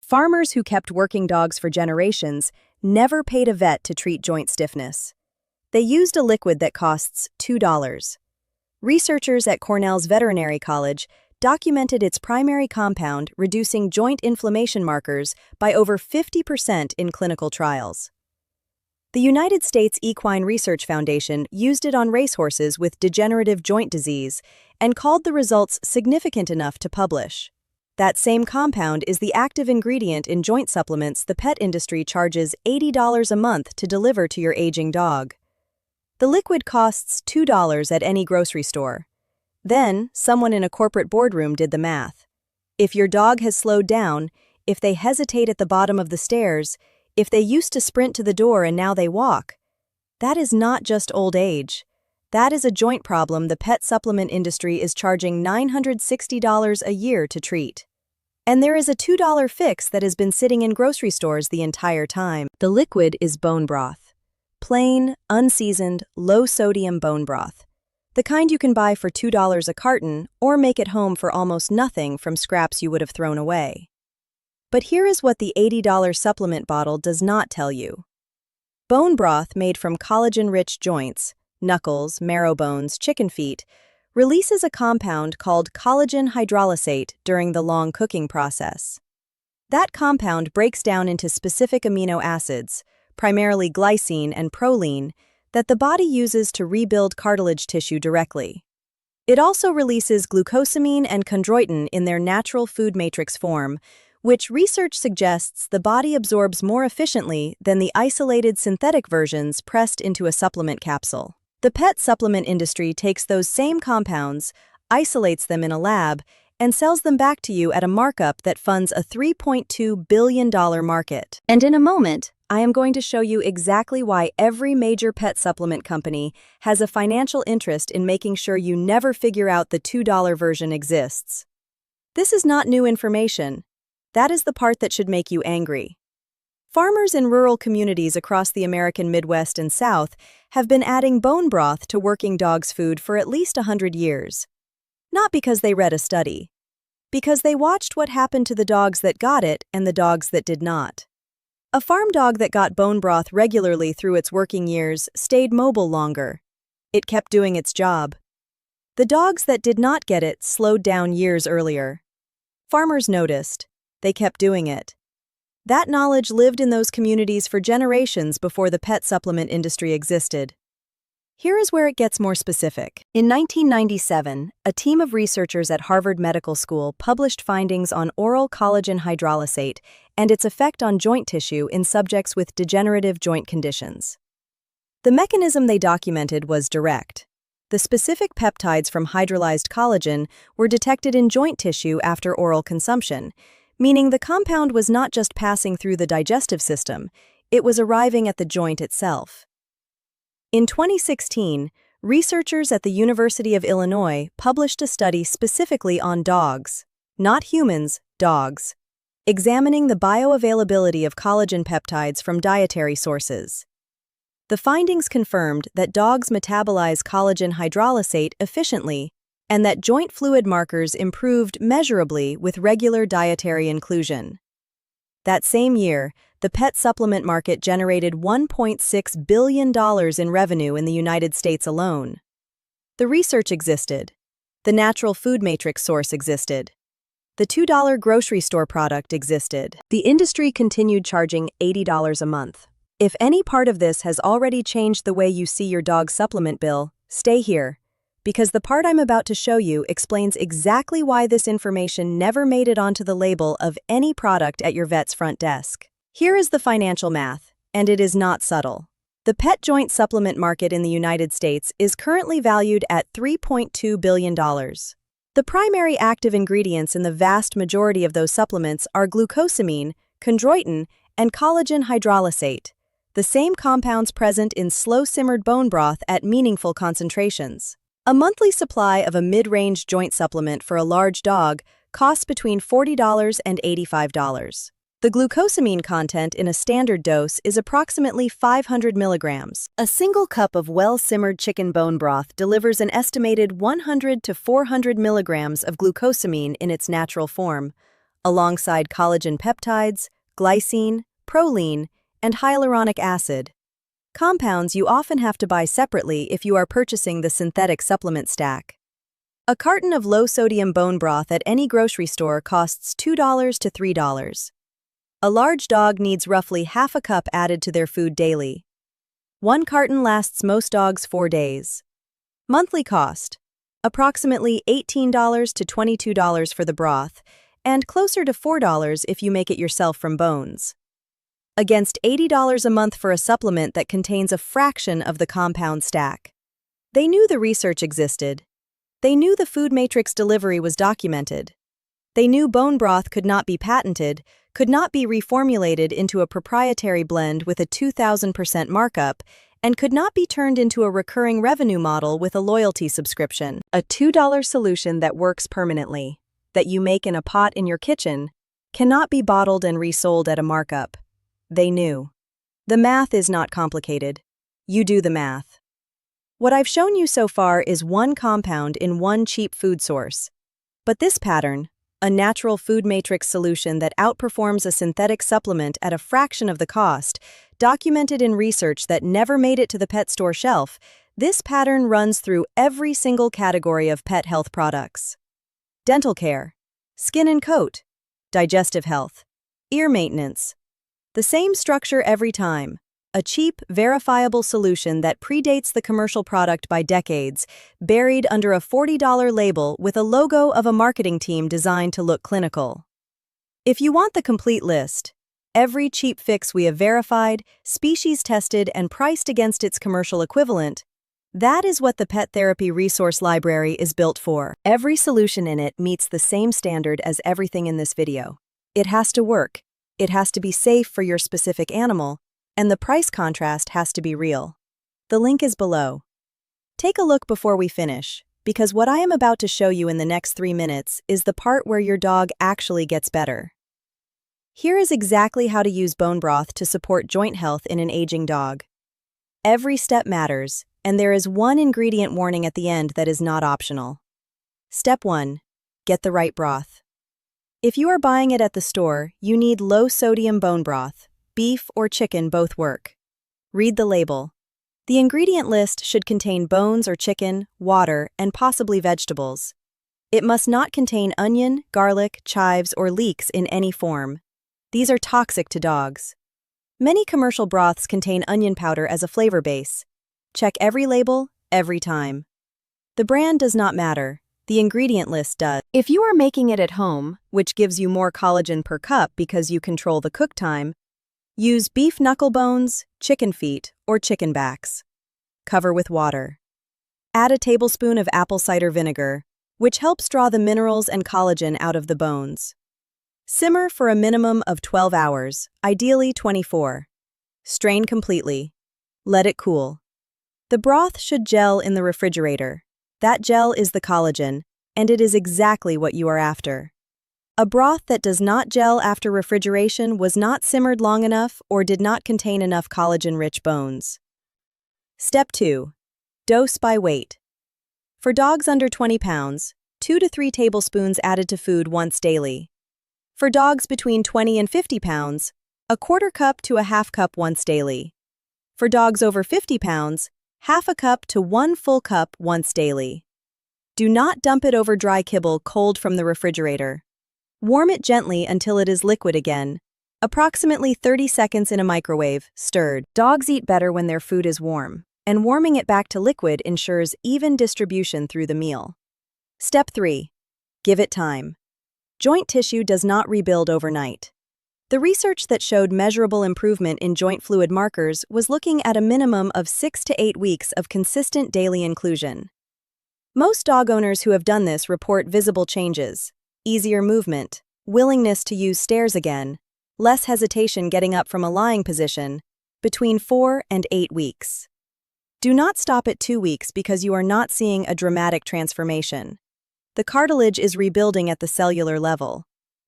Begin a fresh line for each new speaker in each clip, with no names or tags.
Farmers who kept working dogs for generations never paid a vet to treat joint stiffness. They used a liquid that costs $2. Researchers at Cornell's Veterinary College documented its primary compound reducing joint inflammation markers by over 50% in clinical trials. The United States Equine Research Foundation used it on racehorses with degenerative joint disease and called the results significant enough to publish. That same compound is the active ingredient in joint supplements the pet industry charges $80 a month to deliver to your aging dog. The liquid costs $2 at any grocery store. Then, someone in a corporate boardroom did the math. If your dog has slowed down, if they hesitate at the bottom of the stairs, if they used to sprint to the door and now they walk, that is not just old age. That is a joint problem the pet supplement industry is charging $960 a year to treat. And there is a $2 fix that has been sitting in grocery stores the entire time. The liquid is bone broth. Plain, unseasoned, low-sodium bone broth. The kind you can buy for $2 a carton or make at home for almost nothing from scraps you would have thrown away. But here is what the $80 supplement bottle does not tell you. Bone broth made from collagen-rich joints, knuckles, marrow bones, chicken feet, releases a compound called collagen-hydrolysate during the long cooking process. That compound breaks down into specific amino acids, primarily glycine and proline, that the body uses to rebuild cartilage tissue directly. It also releases glucosamine and chondroitin in their natural food matrix form, which research suggests the body absorbs more efficiently than the isolated synthetic versions pressed into a supplement capsule. The pet supplement industry takes those same compounds, isolates them in a lab, and sells them back to you at a markup that funds a $3.2 billion market. And in a moment, I am going to show you exactly why every major pet supplement company has a financial interest in making sure you never figure out the $2 version exists. This is not new information. That is the part that should make you angry. Farmers in rural communities across the American Midwest and South have been adding bone broth to working dogs' food for at least 100 years. Not because they read a study. Because they watched what happened to the dogs that got it and the dogs that did not. A farm dog that got bone broth regularly through its working years stayed mobile longer. It kept doing its job. The dogs that did not get it slowed down years earlier. Farmers noticed. They kept doing it. That knowledge lived in those communities for generations before the pet supplement industry existed. Here is where it gets more specific. In 1997, a team of researchers at Harvard Medical School published findings on oral collagen hydrolysate and its effect on joint tissue in subjects with degenerative joint conditions. The mechanism they documented was direct. The specific peptides from hydrolyzed collagen were detected in joint tissue after oral consumption, meaning the compound was not just passing through the digestive system, it was arriving at the joint itself. In 2016, researchers at the University of Illinois published a study specifically on dogs, not humans, dogs, examining the bioavailability of collagen peptides from dietary sources. The findings confirmed that dogs metabolize collagen hydrolysate efficiently and that joint fluid markers improved measurably with regular dietary inclusion. That same year, the pet supplement market generated $1.6 billion in revenue in the United States alone. The research existed. The natural food matrix source existed. The $2 grocery store product existed. The industry continued charging $80 a month. If any part of this has already changed the way you see your dog's supplement bill, stay here. Because the part I'm about to show you explains exactly why this information never made it onto the label of any product at your vet's front desk. Here is the financial math, and it is not subtle. The pet joint supplement market in the United States is currently valued at $3.2 billion. The primary active ingredients in the vast majority of those supplements are glucosamine, chondroitin, and collagen hydrolysate, the same compounds present in slow-simmered bone broth at meaningful concentrations. A monthly supply of a mid-range joint supplement for a large dog costs between $40 and $85. The glucosamine content in a standard dose is approximately 500 milligrams. A single cup of well-simmered chicken bone broth delivers an estimated 100 to 400 milligrams of glucosamine in its natural form, alongside collagen peptides, glycine, proline, and hyaluronic acid. Compounds you often have to buy separately if you are purchasing the synthetic supplement stack. A carton of low-sodium bone broth at any grocery store costs $2 to $3. A large dog needs roughly half a cup added to their food daily. One carton lasts most dogs 4 days. Monthly cost: approximately $18 to $22 for the broth, and closer to $4 if you make it yourself from bones. Against $80 a month for a supplement that contains a fraction of the compound stack. They knew the research existed. They knew the food matrix delivery was documented. They knew bone broth could not be patented, could not be reformulated into a proprietary blend with a 2,000% markup, and could not be turned into a recurring revenue model with a loyalty subscription. A $2 solution that works permanently, that you make in a pot in your kitchen, cannot be bottled and resold at a markup. They knew. The math is not complicated. You do the math. What I've shown you so far is one compound in one cheap food source. But this pattern, a natural food matrix solution that outperforms a synthetic supplement at a fraction of the cost, documented in research that never made it to the pet store shelf, this pattern runs through every single category of pet health products. Dental care, skin and coat, digestive health, ear maintenance. The same structure every time. A cheap, verifiable solution that predates the commercial product by decades, buried under a $40 label with a logo of a marketing team designed to look clinical. If you want the complete list, every cheap fix we have verified, species tested, and priced against its commercial equivalent, that is what the Pet Therapy Resource Library is built for. Every solution in it meets the same standard as everything in this video. It has to work. It has to be safe for your specific animal, and the price contrast has to be real. The link is below. Take a look before we finish, because what I am about to show you in the next 3 minutes is the part where your dog actually gets better. Here is exactly how to use bone broth to support joint health in an aging dog. Every step matters, and there is one ingredient warning at the end that is not optional. Step 1. Get the right broth. If you are buying it at the store, you need low-sodium bone broth. Beef or chicken both work. Read the label. The ingredient list should contain bones or chicken, water, and possibly vegetables. It must not contain onion, garlic, chives, or leeks in any form. These are toxic to dogs. Many commercial broths contain onion powder as a flavor base. Check every label, every time. The brand does not matter. The ingredient list does. If you are making it at home, which gives you more collagen per cup because you control the cook time, use beef knuckle bones, chicken feet, or chicken backs. Cover with water. Add a tablespoon of apple cider vinegar, which helps draw the minerals and collagen out of the bones. Simmer for a minimum of 12 hours, ideally 24. Strain completely. Let it cool. The broth should gel in the refrigerator. That gel is the collagen, and it is exactly what you are after. A broth that does not gel after refrigeration was not simmered long enough or did not contain enough collagen-rich bones. Step 2. Dose by weight. For dogs under 20 pounds, 2 to 3 tablespoons added to food once daily. For dogs between 20 and 50 pounds, a quarter cup to a half cup once daily. For dogs over 50 pounds, half a cup to 1 full cup once daily. Do not dump it over dry kibble cold from the refrigerator. Warm it gently until it is liquid again, approximately 30 seconds in a microwave, stirred. Dogs eat better when their food is warm, and warming it back to liquid ensures even distribution through the meal. Step 3. Give it time. Joint tissue does not rebuild overnight. The research that showed measurable improvement in joint fluid markers was looking at a minimum of 6 to 8 weeks of consistent daily inclusion. Most dog owners who have done this report visible changes: easier movement, willingness to use stairs again, less hesitation getting up from a lying position, between 4 and 8 weeks. Do not stop at 2 weeks because you are not seeing a dramatic transformation. The cartilage is rebuilding at the cellular level.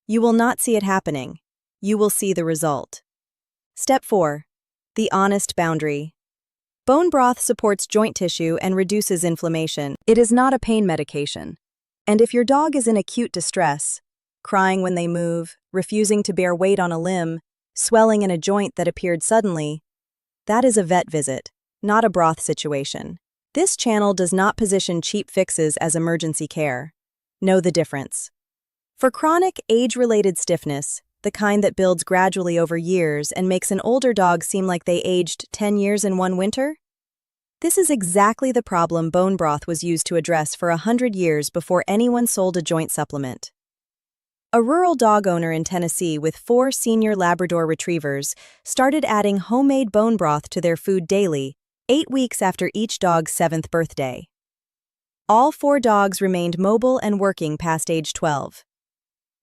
You will not see it happening. You will see the result. Step 4. The honest boundary. Bone broth supports joint tissue and reduces inflammation. It is not a pain medication. And if your dog is in acute distress, crying when they move, refusing to bear weight on a limb, swelling in a joint that appeared suddenly. That is a vet visit, not a broth situation. This channel does not position cheap fixes as emergency care. Know the difference. For chronic, age-related stiffness, the kind that builds gradually over years and makes an older dog seem like they aged 10 years in one winter, this is exactly the problem bone broth was used to address for 100 years before anyone sold a joint supplement. A rural dog owner in Tennessee with 4 senior Labrador retrievers started adding homemade bone broth to their food daily, 8 weeks after each dog's 7th birthday. All 4 dogs remained mobile and working past age 12.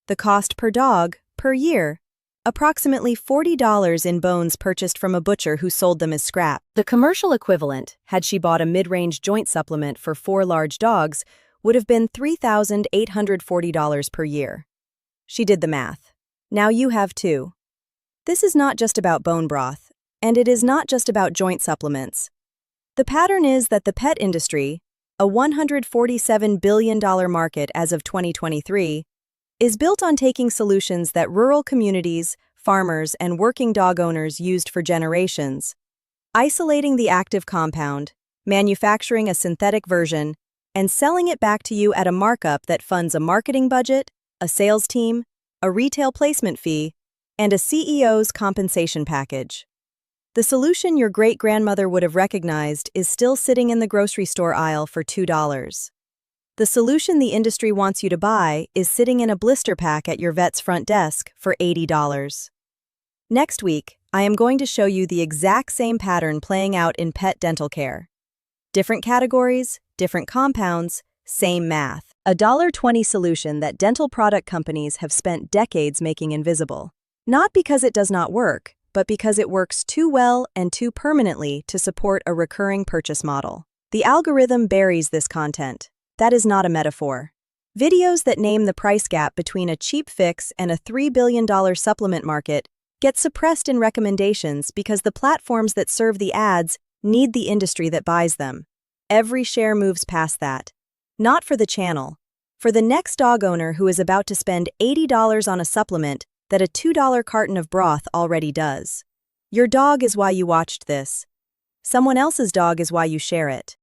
The cost per dog, per year, approximately $40 in bones purchased from a butcher who sold them as scrap. The commercial equivalent, had she bought a mid-range joint supplement for 4 large dogs, would have been $3,840 per year. She did the math. Now you have too. This is not just about bone broth, and it is not just about joint supplements. The pattern is that the pet industry, a $147 billion market as of 2023, is built on taking solutions that rural communities, farmers, and working dog owners used for generations, isolating the active compound, manufacturing a synthetic version, and selling it back to you at a markup that funds a marketing budget, a sales team, a retail placement fee, and a CEO's compensation package. The solution your great-grandmother would have recognized is still sitting in the grocery store aisle for $2. The solution the industry wants you to buy is sitting in a blister pack at your vet's front desk for $80. Next week, I am going to show you the exact same pattern playing out in pet dental care. Different categories, different compounds, same math. A $1.20 solution that dental product companies have spent decades making invisible. Not because it does not work, but because it works too well and too permanently to support a recurring purchase model. The algorithm buries this content. That is not a metaphor. Videos that name the price gap between a cheap fix and a $3 billion supplement market get suppressed in recommendations because the platforms that serve the ads need the industry that buys them. Every share moves past that. Not for the channel. For the next dog owner who is about to spend $80 on a supplement that a $2 carton of broth already does. Your dog is why you watched this. Someone else's dog is why you share it.